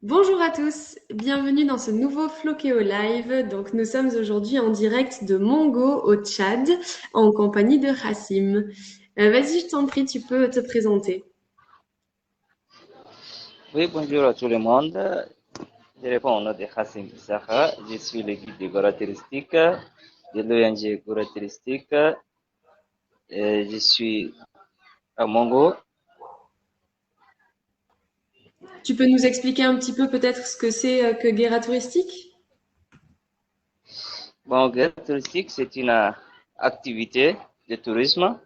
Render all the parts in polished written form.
Bonjour à tous, bienvenue dans ce nouveau Floqueo Live. Donc nous sommes aujourd'hui en direct de Mongo au Tchad en compagnie de Hassim. Vas-y, je t'en prie, tu peux te présenter. Oui, bonjour à tout le monde. Je réponds au nom de Hassim Issakha. Je suis le guide de Gora Touristique de l'ONG Gora Touristique. Je suis à Mongo. Tu peux nous expliquer un petit peu peut-être ce que c'est que Guérilla Touristique? Bon, Gora Touristique, c'est une activité de tourisme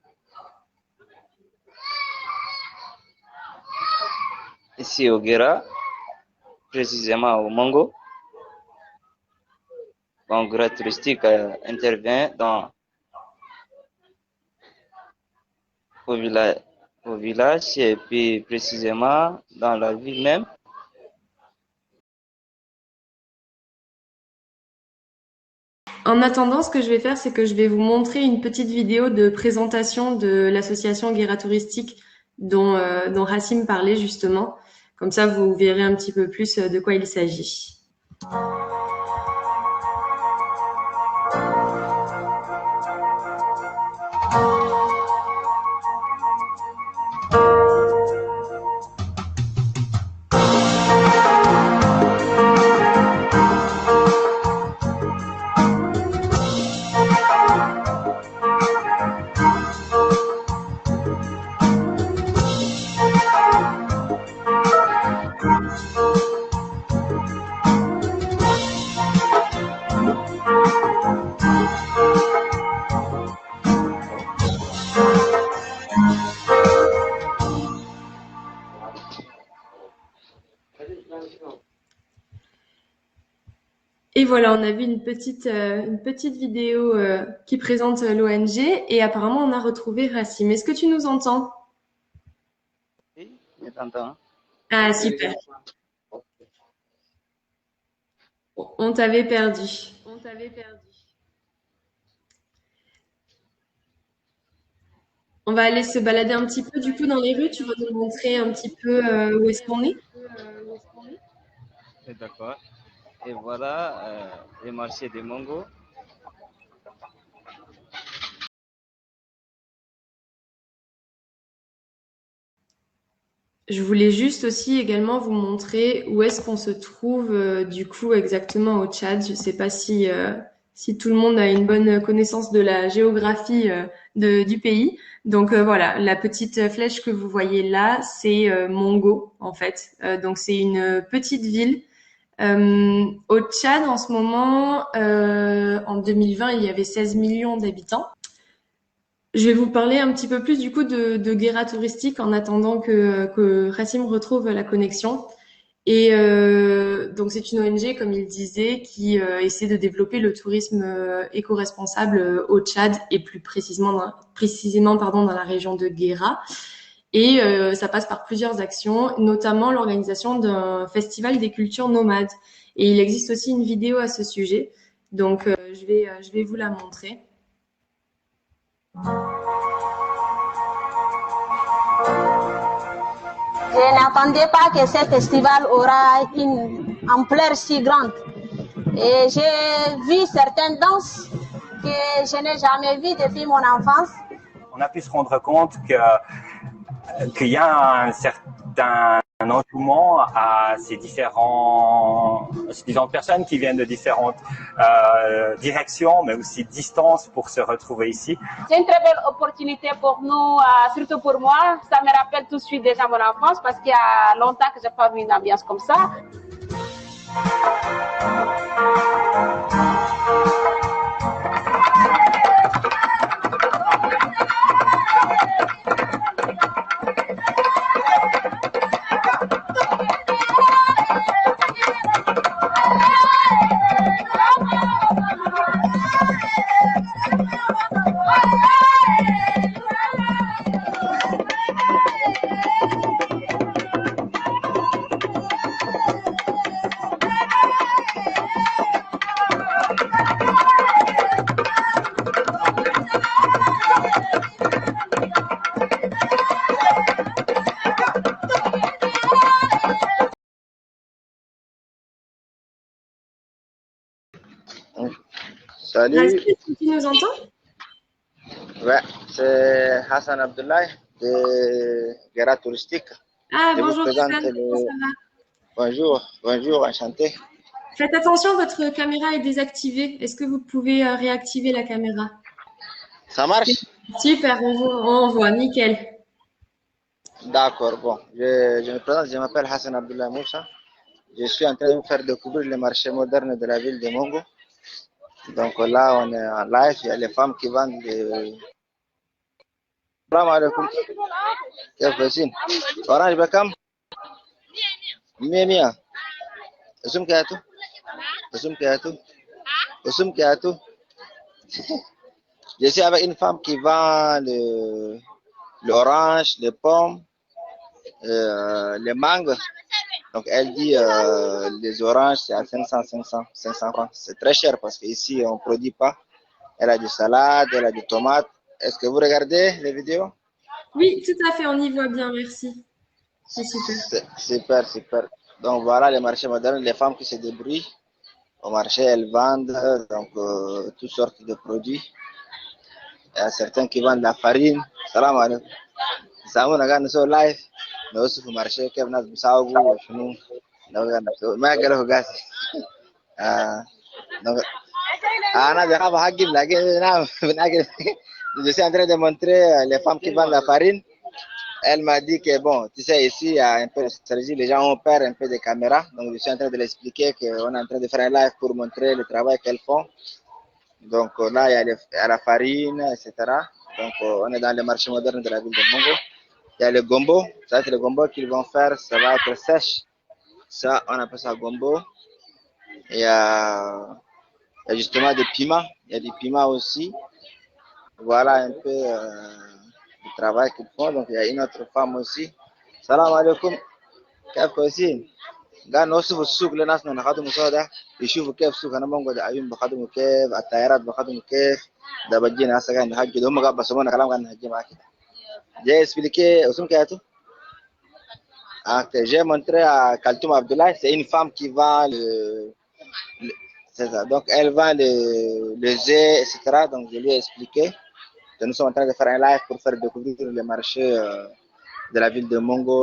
ici au Guéra, précisément au Mongo. Bon, Gora Touristique intervient au village, au village et puis précisément dans la ville même. En attendant, ce que je vais faire, c'est que je vais vous montrer une petite vidéo de présentation de l'association Guérilla Touristique dont Hassim parlait justement. Comme ça, vous verrez un petit peu plus de quoi il s'agit. Et voilà, on a vu une petite vidéo qui présente l'ONG et apparemment on a retrouvé Rassim. Est-ce que tu nous entends? Oui, je t'entends. Ah, super. On t'avait perdu. On va aller se balader un petit peu du coup dans les rues. Tu vas nous montrer un petit peu où est-ce qu'on est? D'accord. Et voilà le marché de Mongo. Je voulais juste aussi également vous montrer où est-ce qu'on se trouve du coup exactement au Tchad. Je ne sais pas si tout le monde a une bonne connaissance de la géographie du pays. Donc voilà, la petite flèche que vous voyez là, c'est Mongo en fait. Donc c'est une petite ville. Au Tchad en ce moment, en 2020, il y avait 16 millions d'habitants. Je vais vous parler un petit peu plus du coup de Guérilla Touristique en attendant que Rassim retrouve la connexion. Et donc c'est une ONG, comme il disait, qui essaie de développer le tourisme éco-responsable au Tchad et plus précisément pardon, dans la région de Guéra. Et ça passe par plusieurs actions, notamment l'organisation d'un festival des cultures nomades. Et il existe aussi une vidéo à ce sujet. Donc je vais vous la montrer. Je n'attendais pas que ce festival aura une ampleur si grande. Et j'ai vu certaines danses que je n'ai jamais vues depuis mon enfance. On a pu se rendre compte qu'il y a un certain engouement à ces différentes personnes qui viennent de différentes directions, mais aussi distances pour se retrouver ici. C'est une très belle opportunité pour nous, surtout pour moi. Ça me rappelle tout de suite déjà mon enfance parce qu'il y a longtemps que je n'ai pas vu une ambiance comme ça. Hassan, Salut, est-ce que tu nous entends? ouais, c'est Hassan Abdoulaye de Gara Touristique. Ah, Je vous bonjour présente Hassan, comment ça le va? bonjour, enchanté. Faites attention, votre caméra est désactivée. Est-ce que vous pouvez réactiver la caméra? Ça marche? Super, on voit, nickel. D'accord, bon, je me présente, je m'appelle Hassan Abdoulaye Moussa. Je suis en train de vous faire découvrir le marché moderne de la ville de Mongo. Donc là, on est en live, il y a les femmes qui vendent des... Salam alaikum. كيف كويسين؟ Orange بكم؟ 100 100. اسم كاتو؟ اسم كاتو؟ اسم كاتو؟ Je suis avec une femme qui vend l'orange, les pommes, les mangues. Donc elle dit les oranges c'est à 500 francs. C'est très cher parce qu'ici on ne produit pas. Elle a du salade, elle a des tomates. Est-ce que vous regardez les vidéos? Oui, tout à fait, on y voit bien, merci. C'est super. Super, super. Donc voilà les marchés modernes, les femmes qui se débrouillent. Au marché, elles vendent donc toutes sortes de produits. Il y a certains qui vendent la farine. Salam alaikum. سامونا قاعد نسوي لايف نوصف المارشيه كيف الناس بيساوقوا وشنو لو قاعد نسوي ما قاله قاسي donc انا بخاف احجم لكن نعم بنأكل. Je suis en train de montrer les femmes qui vendent la farine. Elle m'a dit que bon, tu sais, ici, il y a un peu de stratégie, les gens ont peur un peu des caméras. Donc, je suis en train de l'expliquer qu'on est en train de faire un live pour montrer le travail qu'elles font. Donc, là, il y a la farine, etc. Donc, on est dans le marché moderne de la ville de Mongo. Il y a le gombo, ça c'est le gombo qu'ils vont faire, ça va être sèche. Ça, on appelle ça gombo. Il y a justement des piments, il y a des piments aussi. Voilà un peu le travail qu'ils font. Donc, il y a une autre femme aussi. Salam alaikum. كيف كويسين؟ قال نوصف السوق لناس نخدموا سودا يشوفوا كيف سوق انا بنقعد عيون بخدموا كيف التيارات بخدموا كيف ده بجينا هسه قاعد نحكي هم قاعد بسمونا كلام قاعد نحكي معاك كده. J'ai expliqué اسمك يا تو. J'ai montré à Kaltoum Abdoulaye, c'est une femme qui vend c'est ça. Donc elle vend le œufs, etc. Donc je lui ai expliqué que nous sommes en train de faire un live pour faire découvrir le marché de la ville de Mongo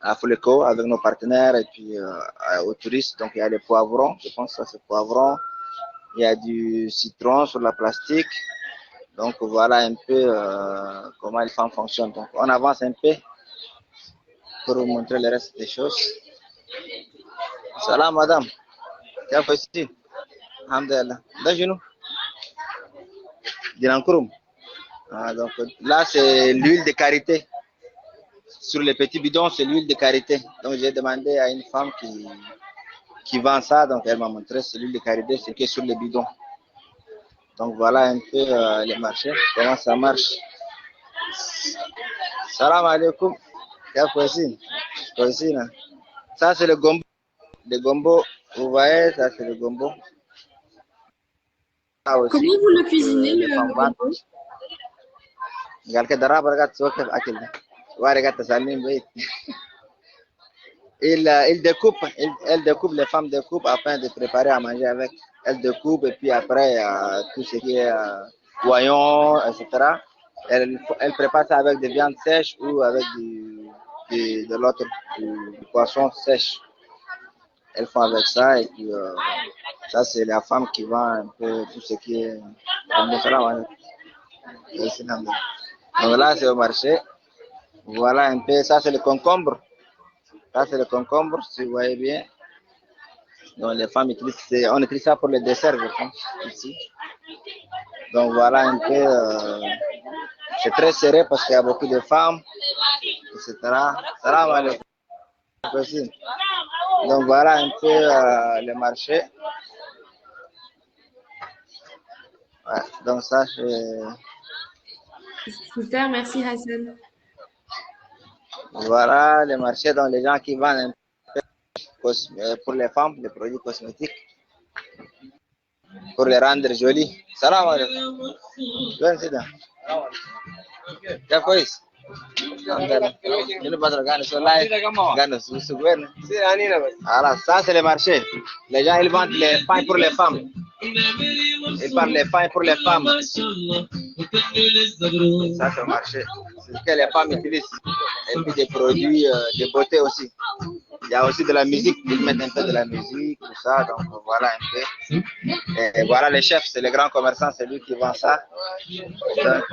à Fuleko avec nos partenaires et puis aux touristes. Donc il y a les poivrons, je pense que ça c'est poivron. Il y a du citron sur la plastique. Donc voilà un peu comment les femmes fonctionnent. Donc on avance un peu pour vous montrer le reste des choses. Salam madame. كيف كويسين؟ الحمد لله. ده شنو؟ دينانكروم. Donc là c'est l'huile de karité. Sur les petits bidons, c'est l'huile de karité. Donc j'ai demandé à une femme qui vend ça, donc elle m'a montré c'est l'huile de karité, c'est que sur les bidons. Donc voilà un peu les marchés, comment ça marche. Salam alaikum. كيف كويسين؟ كويسين. Ça c'est le gombo. Le gombo, vous voyez, ça c'est le gombo. Ça aussi, Comment vous le cuisinez, le gombo? قال كده رابر قاعد تسوي كيف اكل ده واري قاعد تسالني بعيد. Il découpe, les femmes découpent afin de préparer à manger avec. Elle découpe et puis après tout ce qui est poisson, etc. Elle prépare ça avec des viandes sèches ou avec de l'autre, du poisson sèche. Elles font avec ça et puis ça c'est la femme qui vend un peu tout ce qui est. Donc là c'est au marché. Voilà un peu, ça c'est le concombre. Ça c'est le concombre, si vous voyez bien. Donc les femmes utilisent, on utilise ça pour le dessert, je pense, ici. Donc voilà un peu, c'est très serré parce qu'il y a beaucoup de femmes, etc. Salam alaikum. Donc voilà un peu le marché. Ouais, donc ça c'est... Super, merci Hassan. Voilà le marché, donc les gens qui vendent un peu pour les femmes, les produits cosmétiques, pour les rendre jolies. Salam alaikum. Viens, c'est là. كيف كويس؟ الحمد لله. شنو بدر قاعد نسوي لايف؟ قاعد نسوي وين؟ خلاص ça c'est le marché. Les gens ils vendent les pains pour les femmes. Il parle les femmes pour les femmes. Ça, c'est le marché. C'est ce que les femmes utilisent. Et puis des produits de beauté aussi. Il y a aussi de la musique. Ils mettent un peu de la musique, tout ça. Donc voilà un peu. Et voilà les chefs, c'est les grands commerçants, c'est lui qui vend ça. Donc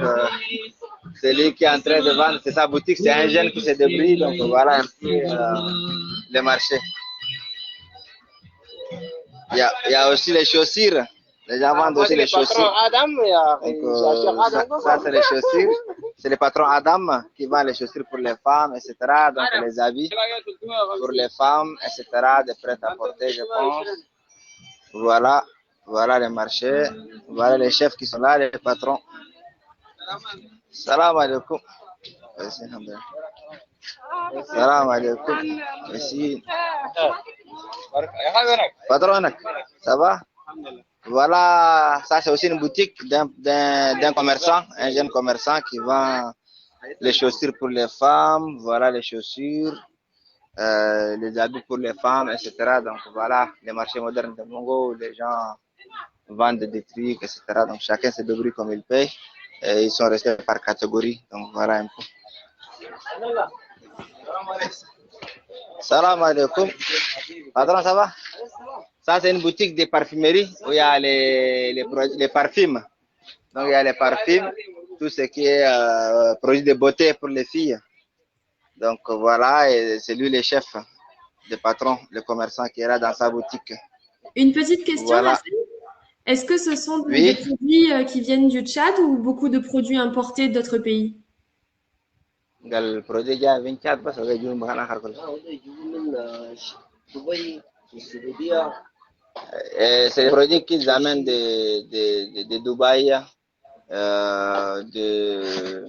c'est lui qui est en train de vendre, c'est sa boutique, c'est un jeune qui se débrouille. Donc voilà un peu le marché. Il y a aussi les chaussures. Les gens vendent aussi les chaussures. Donc, ça c'est les chaussures. C'est le patron Adam qui vend les chaussures pour les femmes, etc. Donc les habits pour les femmes, etc. De prêt-à-porter, je pense. Voilà, voilà les marchés. Voilà les chefs qui sont là, les patrons. Salam alaikum. Salam alaikum. Ici. Patron, ça va? Voilà, ça c'est aussi une boutique d'un commerçant, un jeune commerçant qui vend les chaussures pour les femmes, voilà les chaussures, les habits pour les femmes, etc. Donc voilà, les marchés modernes de Mongo où les gens vendent des trucs, etc. Donc chacun se débrouille comme il paye et ils sont restés par catégorie. Donc voilà un peu. Salam alaikum. Patron, ça va? Ça, c'est une boutique de parfumerie où il y a les parfums. Donc, il y a les parfums, tout ce qui est produit de beauté pour les filles. Donc, voilà, et c'est lui le chef, le patron, le commerçant qui est là dans sa boutique. Une petite question, Voilà. Hassan. Est-ce que ce sont Oui. des produits qui viennent du Tchad ou beaucoup de produits importés d'autres pays? Le produit déjà 24 parce que c'est des produits qu'ils amènent de Dubaï, de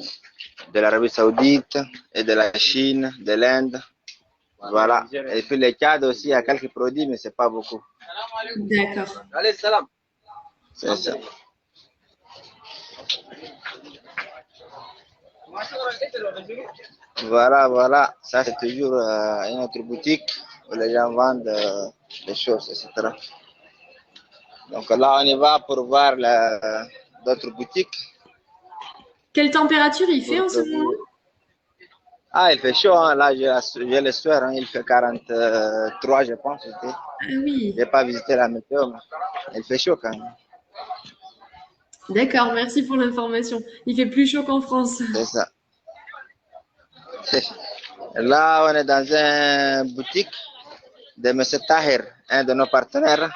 l'Arabie Saoudite et de la Chine, de l'Inde. Voilà. Et puis les Tchad aussi, il y a quelques produits, mais c'est pas beaucoup. D'accord. Allez, salam. C'est ça. Voilà, voilà. Ça, c'est toujours une autre boutique où les gens vendent des choses, etc. Donc là, on y va pour voir d'autres boutiques. Quelle température il fait en ce moment? Ah, il fait chaud, hein. Là, j'ai le soir, hein. Il fait 43, je pense. Ah oui. Je n'ai pas visité la météo, mais il fait chaud quand même. D'accord, merci pour l'information. Il fait plus chaud qu'en France. C'est ça. Là, on est dans une boutique de M. Tahir, un de nos partenaires.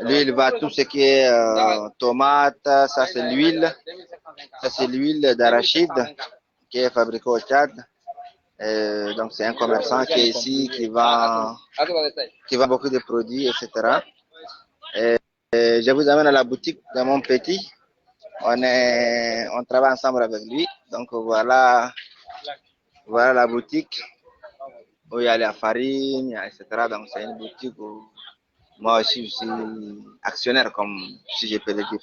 Lui, il vend tout ce qui est tomates, ça c'est l'huile. Ça c'est l'huile d'arachide qui est fabriquée au Tchad. Donc c'est un commerçant qui est ici, qui vend beaucoup de produits, etc. Et je vous amène à la boutique de mon petit. On travaille ensemble avec lui. Donc voilà la boutique où il y a la farine, etc. Donc c'est une boutique où moi aussi je suis actionnaire, comme si je peux le dire.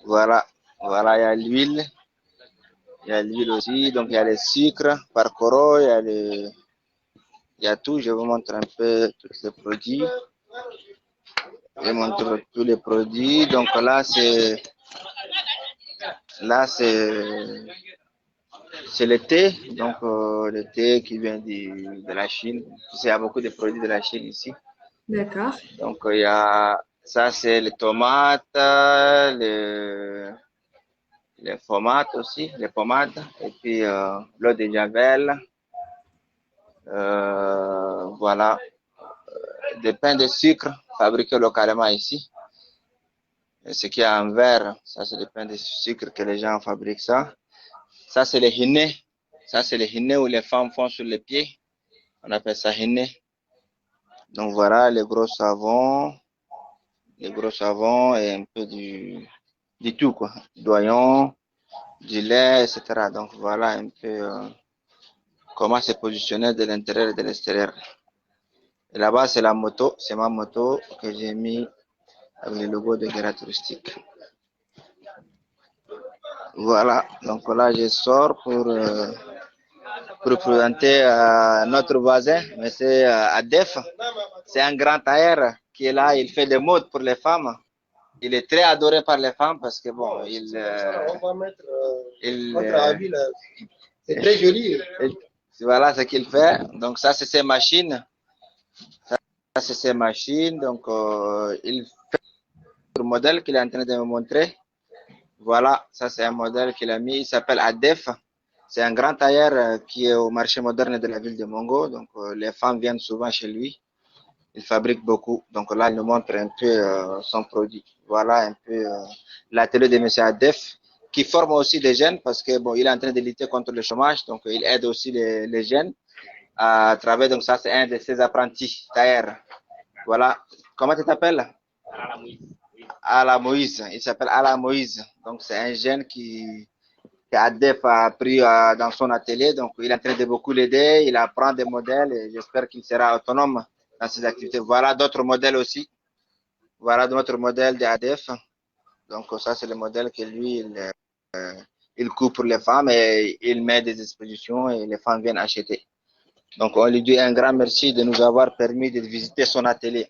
Voilà, il y a l'huile. Il y a l'huile aussi, donc il y a le sucre par coro, il y a tout. Je vous montre un peu tous les produits. Je montre tous les produits. Donc là, c'est le thé. Donc le thé qui vient de la Chine. Il y a beaucoup de produits de la Chine ici. D'accord. Donc il y a ça, c'est les tomates, les pommades aussi, les pommades, et puis l'eau de javel, voilà, des pains de sucre fabriqués localement ici. Et ce qui est en verre, ça c'est des pains de sucre que les gens fabriquent ça. Ça c'est les hinné, ça c'est les hinné où les femmes font sur les pieds, on appelle ça hinné. Donc voilà les gros savons et un peu du tout quoi, doyon, du lait, etc. Donc voilà un peu comment se positionner de l'intérieur et de l'extérieur. Et là-bas, c'est la moto, c'est ma moto que j'ai mis avec le logo de Guéra Touristique. Voilà, donc là, je sors pour présenter notre voisin, M. Adef. C'est un grand tailleur qui est là, il fait des modes pour les femmes. il est très adoré par les femmes parce que bon, c'est très joli. Voilà ce qu'il fait. Donc ça, c'est ses machines. Ça, c'est ses machines. Donc il fait un modèle qu'il est en train de me montrer. Voilà, ça c'est un modèle qu'il a mis. Il s'appelle ADEF. C'est un grand tailleur qui est au marché moderne de la ville de Mongo. Donc les femmes viennent souvent chez lui. Il fabrique beaucoup. Donc là, il nous montre un peu son produit. Voilà un peu l'atelier de M. Adef, qui forme aussi des jeunes parce que bon, il est en train de lutter contre le chômage. Donc il aide aussi les jeunes à travers. Donc ça, c'est un de ses apprentis tailleurs. Voilà. Comment tu t'appelles? Ala Moïse. Il s'appelle Ala Moïse. Donc c'est un jeune que Adef a pris dans son atelier. Donc il est en train de beaucoup l'aider. Il apprend des modèles et j'espère qu'il sera autonome dans ses activités. Voilà d'autres modèles aussi. Voilà d'autres modèles d'ADF. Donc ça, c'est le modèle que lui, il coupe pour les femmes et il met des expositions et les femmes viennent acheter. Donc on lui dit un grand merci de nous avoir permis de visiter son atelier.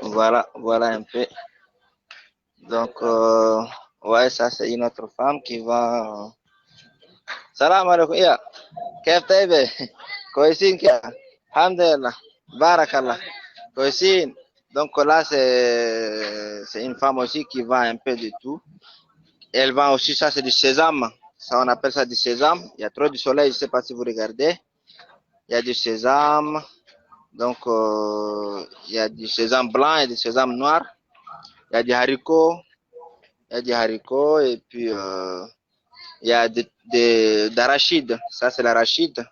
Voilà, voilà un peu. Donc, ouais, ça c'est une autre femme qui va... Salam alaikum, ya. كيف طيبة؟ كويسين كده؟ الحمد لله. بارك الله. كويسين. Donc là, c'est une femme aussi qui vend un peu de tout. Elle vend aussi, ça c'est du sésame. Ça, on appelle ça du sésame. Il y a trop de soleil, je ne sais pas si vous regardez. Il y a du sésame. Donc, il y a du sésame blanc et du sésame noir. Il y a du haricot. Il y a du haricot et puis il y a d'arachide. Ça c'est l'arachide.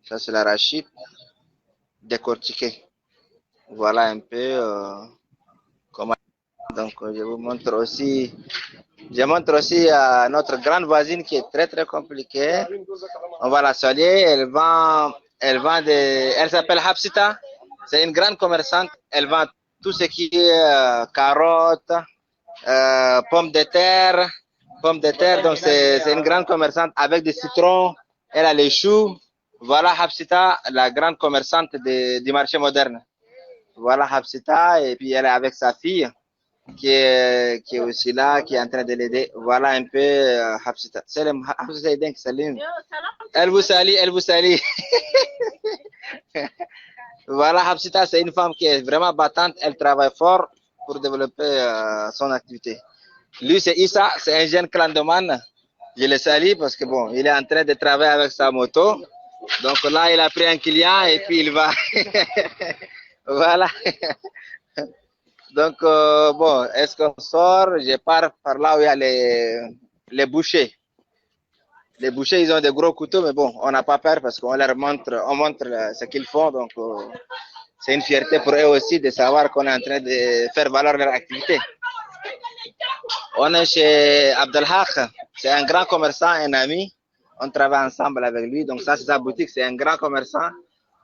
Ça c'est l'arachide décortiqué. Voilà un peu comment. Donc je vous montre aussi. Je montre aussi notre grande voisine qui est très très compliquée. On va la saluer. Elle s'appelle Hapsita. C'est une grande commerçante. Elle vend tout ce qui est carottes, pommes de terre. Donc c'est une grande commerçante avec des citrons. Elle a les choux. Voilà Hapsita, la grande commerçante du marché moderne. Voilà Hapsita et puis elle est avec sa fille qui est aussi là, qui est en train de l'aider. Voilà un peu Hapsita. Salam Hapsita, salam. Elle vous salue, elle vous salue. Voilà Hapsita, c'est une femme qui est vraiment battante. Elle travaille fort pour développer son activité. Lui, c'est Issa, c'est un jeune clandoman. Je le salue parce que bon, il est en train de travailler avec sa moto. Donc là, il a pris un client et puis il va. Voilà. Donc bon, est-ce qu'on sort? Je pars par là où il y a les bouchers. Les bouchers, ils ont des gros couteaux, mais bon, on n'a pas peur parce qu'on leur montre, ce qu'ils font. Donc c'est une fierté pour eux aussi de savoir qu'on est en train de faire valoir leur activité. On est chez Abdelhak, c'est un grand commerçant, un ami. On travaille ensemble avec lui. Donc ça, c'est sa boutique, c'est un grand commerçant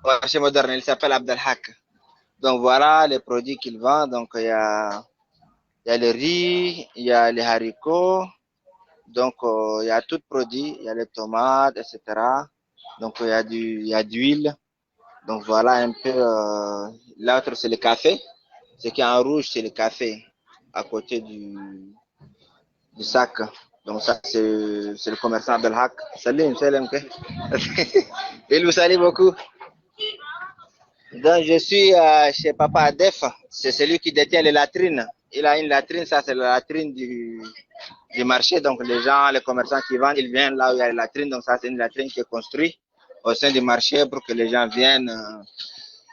au marché moderne. Il s'appelle Abdelhak. Donc voilà les produits qu'il vend. Donc il y a le riz, il y a les haricots. Donc il y a tout produit, il y a les tomates, etc. Donc il y a d'huile. Donc voilà un peu. L'autre, c'est le café. Ce qui est en rouge, c'est le café à côté du sac. Donc ça, c'est le commerçant Abdelhak. Salim, salam. Il vous salue beaucoup. Donc je suis chez Papa Adef. C'est celui qui détient les latrines. Il a une latrine, ça c'est la latrine du marché. Donc les gens, les commerçants qui vendent, ils viennent là où il y a les latrines. Donc ça, c'est une latrine qui est construite au sein du marché pour que les gens viennent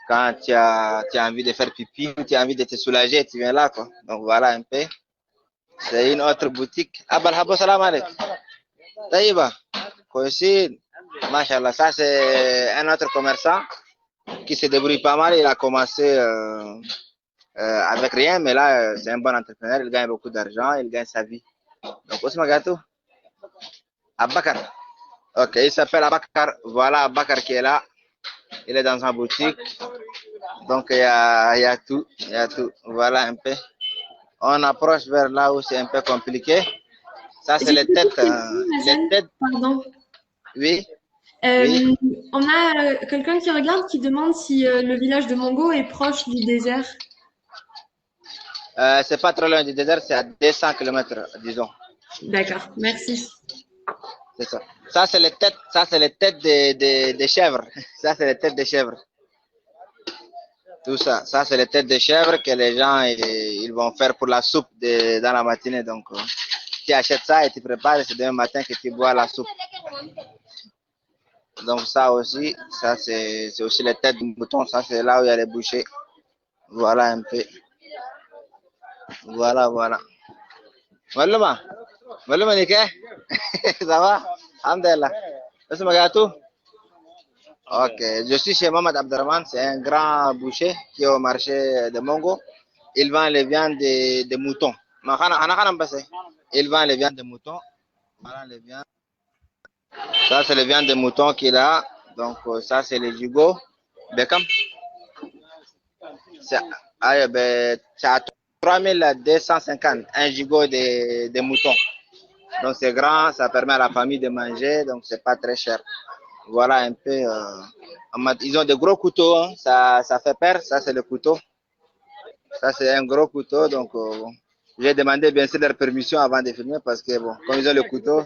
quand tu as envie de faire pipi, tu as envie de te soulager, tu viens là, quoi. Donc voilà un peu. C'est une autre boutique. Abalhabo, salam alaikum. Taïba, Kossine, Machallah. Ça, c'est un autre commerçant qui se débrouille pas mal. Il a commencé avec rien, mais là, c'est un bon entrepreneur. Il gagne beaucoup d'argent, il gagne sa vie. Donc, Ousmane Gatou, Abakar. Ok, il s'appelle Abakar. Voilà Abakar qui est là. Il est dans sa boutique. Donc, il y a tout. Il y a tout. Voilà un peu. On approche vers là où c'est un peu compliqué. Ça, c'est les têtes. Les têtes. Pardon. Oui. Oui. On a quelqu'un qui regarde qui demande si le village de Mongo est proche du désert. C'est pas trop loin du désert, c'est à 200 km, disons. D'accord, merci. C'est ça. Ça, c'est les têtes des chèvres. Ça, c'est les têtes des chèvres. Tout ça. Ça, c'est les têtes de chèvres que les gens, ils vont faire pour la soupe dans la matinée. Donc, tu achètes ça et tu prépares, et c'est demain matin que tu bois la soupe. Donc, ça aussi, ça, c'est aussi les têtes de mouton. Ça, c'est là où il y a les bouchers. Voilà un peu. Voilà, voilà. Maluma, Maluma, Nike? Ça va? Alhamdulillah. Est-ce que ok, je suis chez Mohamed Abderrahman, c'est un grand boucher qui est au marché de Mongo. Il vend les viandes de moutons. Il vend les viandes de moutons. Voilà les viandes. Ça, c'est les viandes de moutons qu'il a. Donc, ça, c'est les gigots. Beckham. C'est c'est à 3250, un gigot de moutons. Donc, c'est grand, ça permet à la famille de manger, donc c'est pas très cher. Voilà un peu. Ils ont de gros couteaux, hein. Ça fait peur. Ça, c'est le couteau. Ça, c'est un gros couteau. Donc, j'ai demandé bien sûr leur permission avant de filmer parce que, bon, comme ils ont le couteau,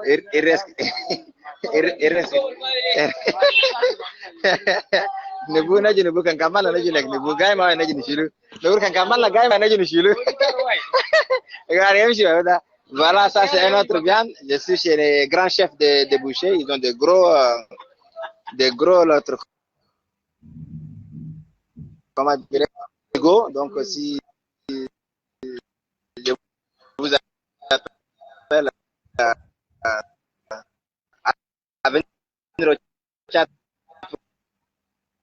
il reste. Il reste. Nebu naji nebu kan kamala naji nek nebu gay ma naji ni shilu. Nebu kan kamala gay ma naji ni shilu. Voilà, ça c'est un autre viande. Je suis chez les grands chefs de bouchers. Ils ont des gros l'autre comment dire go. Donc si je vous appelle à venir au chat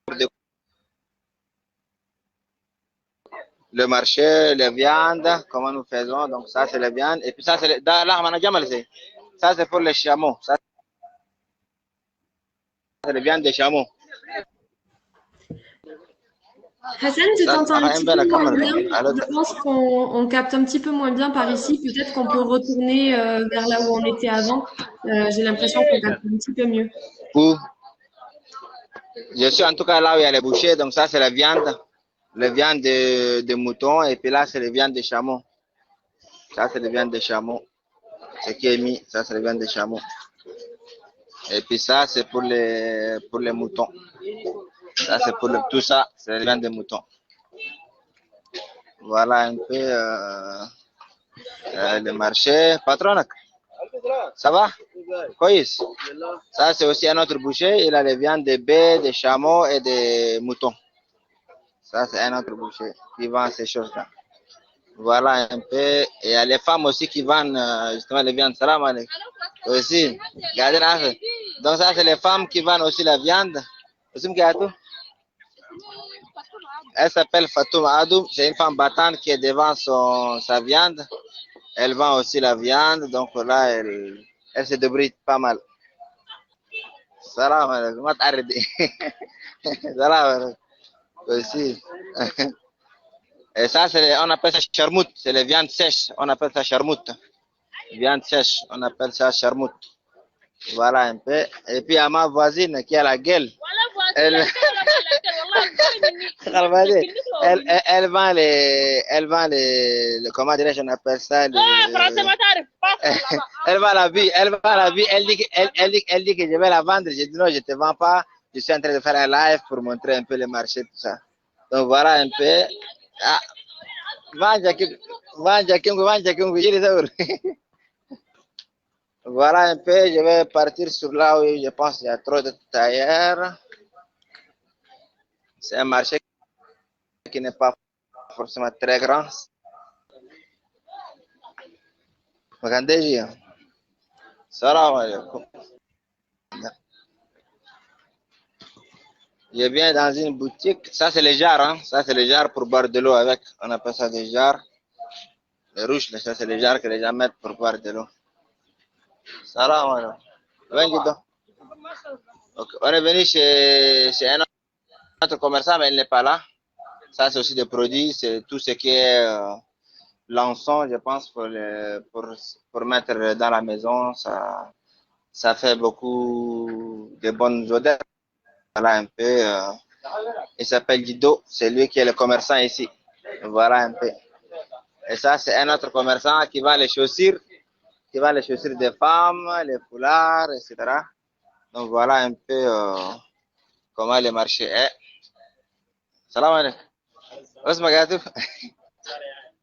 pour le marché, les viandes, comment nous faisons. Donc ça c'est les viandes. Et puis ça c'est ça c'est pour les chameaux. Ça c'est les viandes des chameaux. Hassan, je t'entends un petit peu moins bien. Alors, Je pense qu'on capte un petit peu moins bien par ici. Peut-être qu'on peut retourner vers là où on était avant. J'ai l'impression qu'on capte un petit peu mieux. Je suis en tout cas là où il y a les bouchers. Donc ça c'est la viande. Les viandes de mouton. Et puis là c'est les viandes de chameaux. Ça c'est les viandes de chameaux. Ce qui est mis, ça c'est les viandes de chameaux. Et puis ça c'est pour les moutons. Ça c'est pour tout ça, c'est les viandes de moutons. Voilà un peu le marché. Patron, ça va? Koïs. Ça c'est aussi un autre boucher. Il a les viandes de bœufs, de chameaux et de moutons. Ça c'est un autre boucher qui vend ces choses-là. Voilà un peu. Et il y a les femmes aussi qui vendent justement les viandes. Salam alaikum. Aussi. Donc ça c'est les femmes qui vendent aussi la viande. Elle s'appelle Fatouma Adou. C'est une femme battante qui est devant sa viande. Elle vend aussi la viande. Donc là, elle se débrouille pas mal. Salam alaikum. Salam alaikum. Aussi. Et ça, on appelle ça charmoute. C'est les viandes sèches. On appelle ça charmoute. Viande sèche. On appelle ça charmoute. Voilà un peu. Et puis à ma voisine qui a la gueule. Elle vend les comment dirais-je, on appelle ça elle vend la vie, elle dit que je vais la vendre. J'ai dit non, je te vends pas. Je suis en train de faire un live pour montrer un peu le marché, tout ça. Donc voilà un peu. Ah, voilà un peu, je vais partir sur là où je pense qu'il y a trop de tailleurs. C'est un marché qui n'est pas forcément très grand. Regardez, salam alaikum. Je viens dans une boutique. Ça, c'est les jarres. Hein? Ça, c'est les jarres pour boire de l'eau avec. On appelle ça des jarres. Les rouges, ça, c'est les jarres que les gens mettent pour boire de l'eau. Salam alaikum. Okay. On est venu chez un autre commerçant, mais il n'est pas là. Ça, c'est aussi des produits. C'est tout ce qui est l'encens, je pense, pour mettre dans la maison. Ça fait beaucoup de bonnes odeurs. Voilà un peu. Il s'appelle Guido. C'est lui qui est le commerçant ici. Voilà un peu. Et ça, c'est un autre commerçant qui vend les chaussures, des femmes, les foulards, etc. Donc voilà un peu comment le marché est. Salam alaikum. Osma Gatou.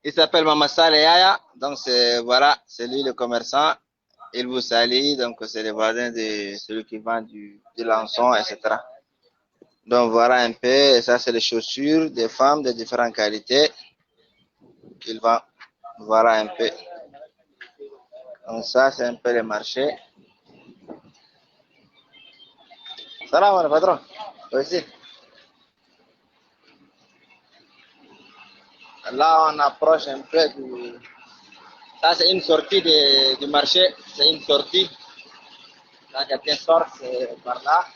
Il s'appelle Mamassal Yaya. Donc voilà, c'est lui le commerçant. Il vous salue. Donc c'est le voisin de celui qui vend du lançon, etc. Donc voilà un peu. Et ça, c'est les chaussures des femmes de différentes qualités qu'il vend. Voilà un peu. Donc ça, c'est un peu le marché. Salam alaikum, patron. Aussi. Là, on approche un peu du... Ça, c'est une sortie du marché. C'est une sortie. Là, quelqu'un sort, c'est par là.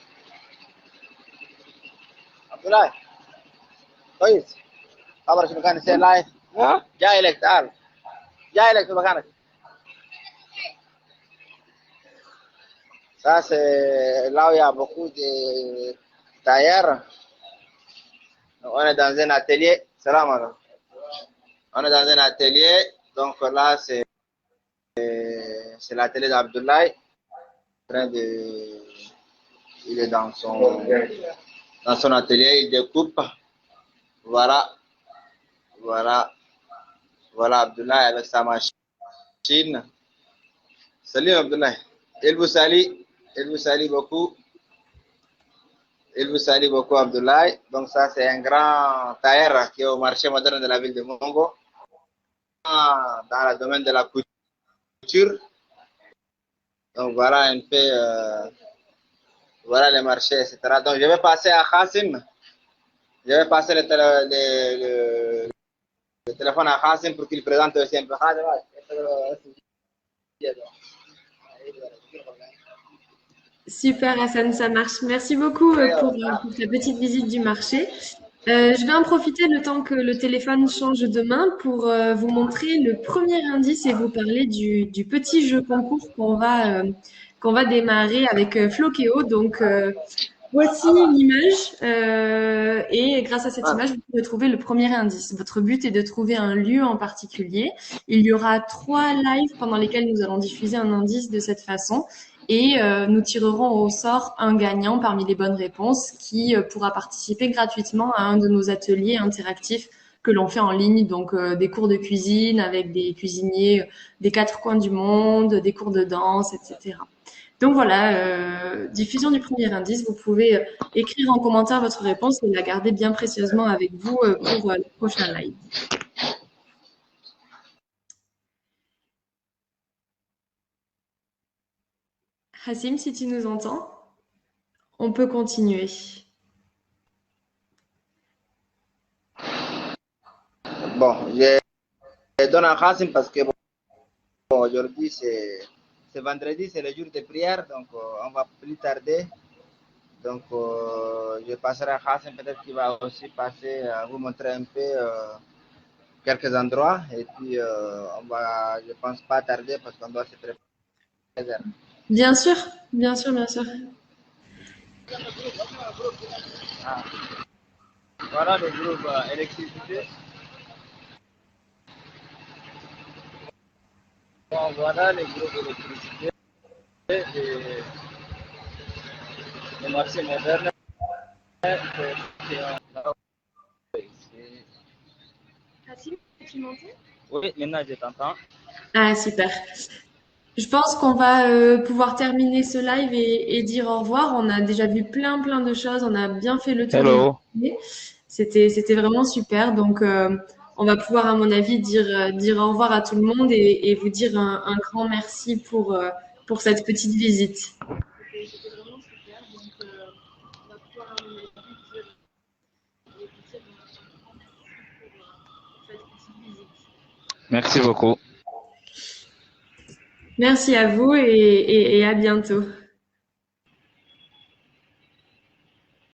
Abdullah, كويس. خبر شنو كان يصير لايف؟ جاي لك تعال. جاي لك في مكانك. Ça, c'est là où il y a beaucoup de tailleurs. On est dans un atelier. Salam alaikum. On est dans un atelier. Donc là, c'est l'atelier d'Abdoulaye. Il est dans son atelier, il découpe. Voilà Abdoulaye avec sa machine. Salut Abdoulaye. Il vous salue beaucoup. Il vous salue beaucoup Abdoulaye. Donc ça, c'est un grand tailleur qui est au marché moderne de la ville de Mongo. Dans le domaine de la couture. Donc voilà un peu, voilà les marchés, etc. Donc je vais passer à Khassim. Je vais passer le téléphone à Khassim pour qu'il présente aussi un peu. Super Hassan, ça marche. Merci beaucoup pour ta petite visite du marché. Je vais en profiter le temps que le téléphone change de main pour vous montrer le premier indice et vous parler du petit jeu concours qu'on va démarrer avec Flokéo. Donc voici une image et grâce à cette image, vous pouvez trouver le premier indice. Votre but est de trouver un lieu en particulier. Il y aura 3 lives pendant lesquels nous allons diffuser un indice de cette façon. Et nous tirerons au sort un gagnant parmi les bonnes réponses qui pourra participer gratuitement à un de nos ateliers interactifs que l'on fait en ligne, donc des cours de cuisine avec des cuisiniers des 4 coins du monde, des cours de danse, etc. Donc voilà, diffusion du premier indice. Vous pouvez écrire en commentaire votre réponse et la garder bien précieusement avec vous pour le prochain live. Hassim, si tu nous entends, on peut continuer. Bon, je donne à Khassim parce que bon, aujourd'hui c'est vendredi, c'est le jour de prière, donc on va plus tarder. Donc je passerai à Khassim, peut-être qu'il va aussi passer à vous montrer un peu quelques endroits. Et puis on va, je pense, pas tarder parce qu'on doit se préparer. Bien sûr, bien sûr, bien sûr. Ah. Voilà le groupe électricité. Bon, voilà les groupes d'électricité et marché moderne. Hassim, tu m'entends? Oui, maintenant je t'entends. Ah, super. Je pense qu'on va pouvoir terminer ce live et dire au revoir. On a déjà vu plein de choses. On a bien fait le tour du marché. C'était vraiment super. Donc, on va pouvoir, à mon avis, dire au revoir à tout le monde et vous dire un grand merci pour cette petite visite. C'était vraiment super. Donc, on va pouvoir, à mon avis, dire et vous dire un grand merci pour cette petite visite. Merci beaucoup. Merci à vous et à bientôt.